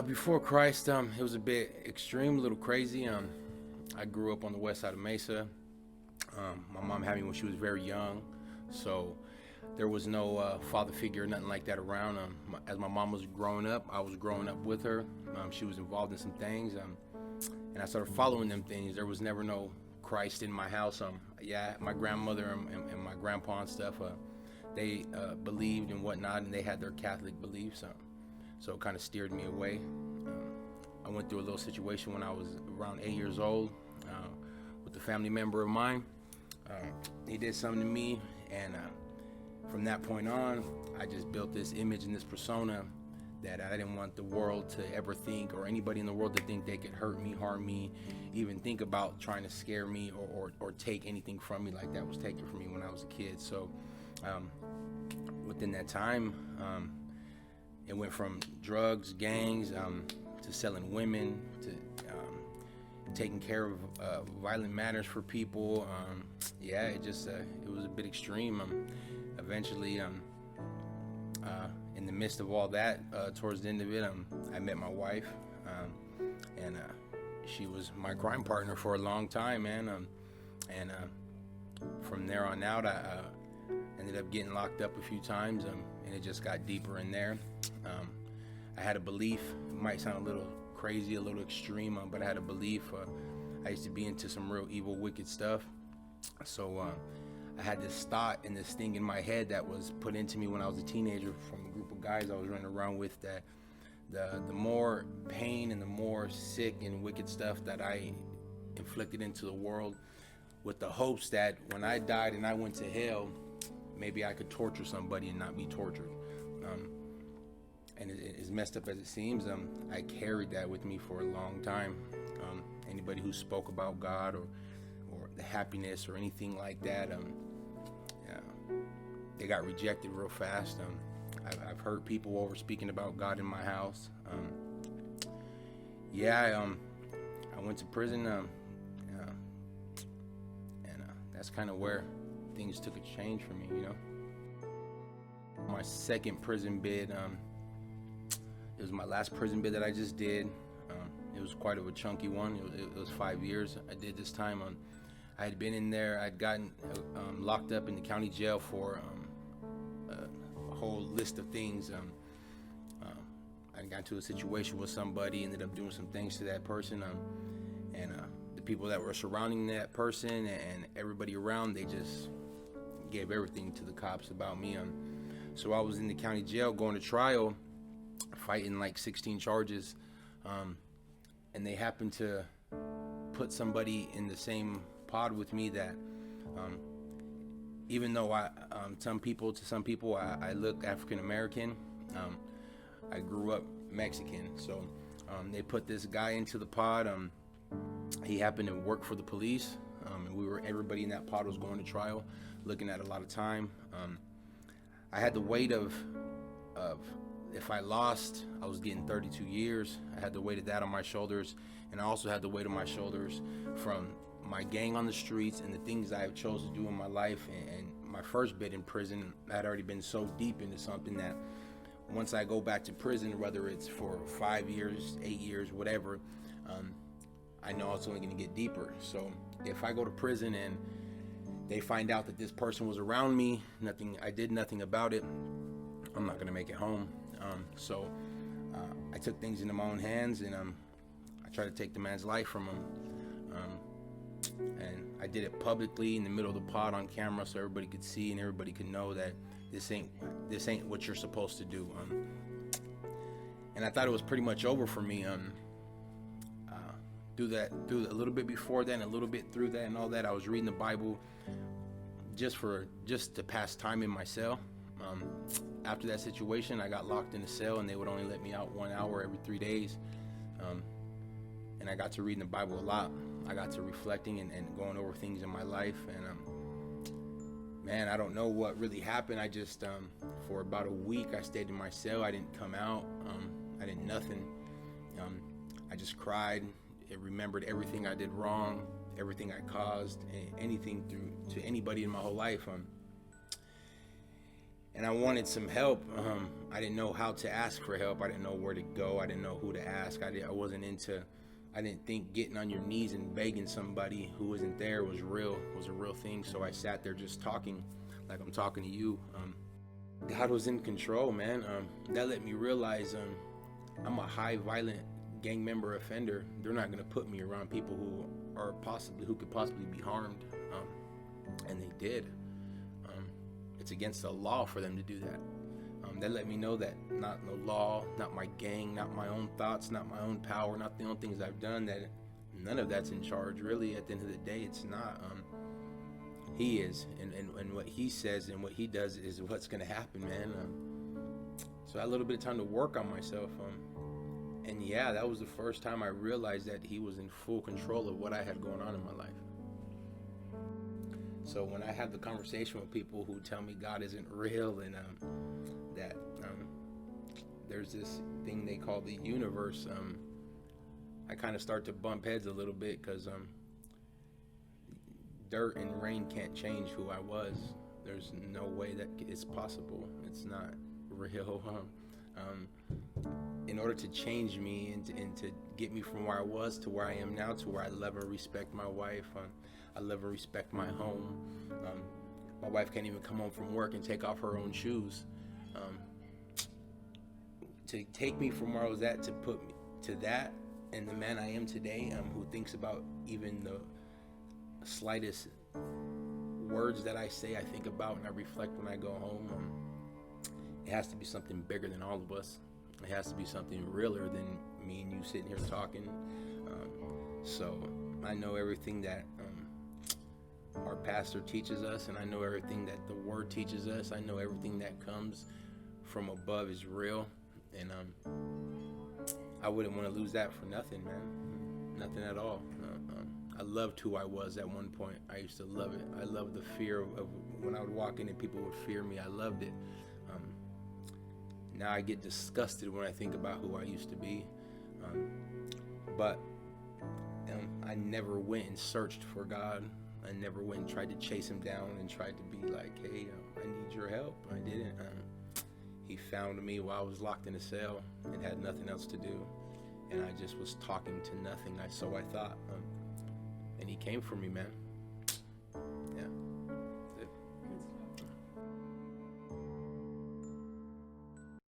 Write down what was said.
Before Christ, it was a bit extreme, a little crazy. I grew up on the west side of Mesa. My mom had me when she was very young, so there was no father figure, nothing like that around. As my mom was growing up, I was growing up with her. She was involved in some things, and I started following them things. There was never no Christ in my house. Yeah, my grandmother and my grandpa and stuff, they believed and whatnot, and they had their Catholic beliefs. So it kind of steered me away. I went through a little situation when I was around 8 years old with a family member of mine. He did something to me, and from that point on, I just built this image and this persona that I didn't want the world to ever think, or anybody in the world to think they could hurt me, harm me, even think about trying to scare me or take anything from me like that was taken from me when I was a kid. So within that time, it went from drugs, gangs, to selling women, to taking care of violent matters for people. Yeah, it just it was a bit extreme. Eventually, in the midst of all that, towards the end of it, I met my wife, and she was my crime partner for a long time, man. And from there on out, I ended up getting locked up a few times, and it just got deeper in there. I had a belief. It might sound a little crazy, a little extreme, but I had a belief. I used to be into some real evil, wicked stuff. So I had this thought and this thing in my head that was put into me when I was a teenager from a group of guys I was running around with, that the more pain and the more sick and wicked stuff that I inflicted into the world, with the hopes that when I died and I went to hell, maybe I could torture somebody and not be tortured. And as messed up as it seems, I carried that with me for a long time. Anybody who spoke about God or the happiness or anything like that, they got rejected real fast. I've heard people over speaking about God in my house. I went to prison, and that's kind of where things took a change for me, you know. My second prison bid, it was my last prison bid that I just did. It was quite of a chunky one. It was 5 years I did this time. I had been in there. I'd gotten locked up in the county jail for a whole list of things. I got into a situation with somebody, ended up doing some things to that person, and the people that were surrounding that person and everybody around, they just gave everything to the cops about me. So I was in the county jail going to trial, fighting like 16 charges, and they happened to put somebody in the same pod with me that, even though to some people I look African American, I grew up Mexican. So they put this guy into the pod. He happened to work for the police, and everybody in that pod was going to trial, looking at a lot of time. I had the weight of if I lost, I was getting 32 years. I had the weight of that on my shoulders, and I also had the weight on my shoulders from my gang on the streets and the things I have chose to do in my life. And my first bit in prison, I had already been so deep into something that once I go back to prison, whether it's for 5 years, 8 years, whatever, I know it's only going to get deeper. So if I go to prison and they find out that this person was around me, I did nothing about it, I'm not going to make it home. So I took things into my own hands, and I tried to take the man's life from him. And I did it publicly in the middle of the pod on camera, so everybody could see and everybody could know that this ain't what you're supposed to do. And I thought it was pretty much over for me. Through a little bit before that, and a little bit through that, and all that, I was reading the Bible just to pass time in my cell. After that situation, I got locked in a cell, and they would only let me out 1 hour every 3 days. And I got to reading the Bible a lot. I got to reflecting and going over things in my life. And man, I don't know what really happened. I just, for about a week, I stayed in my cell. I didn't come out. I didn't nothing. I just cried. I remembered everything I did wrong, everything I caused, anything to anybody in my whole life. and I wanted some help. I didn't know how to ask for help. I didn't know where to go. I didn't know who to ask. I didn't think getting on your knees and begging somebody who wasn't there was a real thing. So I sat there just talking like I'm talking to you. God was in control, man. That let me realize I'm a high violent gang member offender. They're not gonna put me around people who could possibly be harmed, and they did. It's against the law for them to do that. That let me know that not the law, not my gang, not my own thoughts, not my own power, not the own things I've done, that none of that's in charge. Really, at the end of the day, it's not. He is, and what he says and what he does is what's gonna happen, man. So I had a little bit of time to work on myself. And yeah, that was the first time I realized that he was in full control of what I had going on in my life. So when I have the conversation with people who tell me God isn't real and that there's this thing they call the universe, I kind of start to bump heads a little bit, because dirt and rain can't change who I was. There's no way that it's possible. It's not real. In order to change me and to get me from where I was to where I am now, to where I love and respect my wife, I love and respect my home. My wife can't even come home from work and take off her own shoes. To take me from where I was at to put me to that, and the man I am today, who thinks about even the slightest words that I say, I think about and I reflect when I go home. It has to be something bigger than all of us. It has to be something realer than me and you sitting here talking. So I know everything that our pastor teaches us, and I know everything that the word teaches us. I know everything that comes from above is real, and I wouldn't want to lose that for nothing, man. Nothing at all. I loved who I was at one point. I used to love it. I loved the fear of when I would walk in and people would fear me. I loved it. Now I get disgusted when I think about who I used to be. But I never went and searched for God. I never went and tried to chase him down and tried to be like, hey, I need your help. I didn't. He found me while I was locked in a cell and had nothing else to do. And I just was talking to nothing, so I thought. And he came for me, man.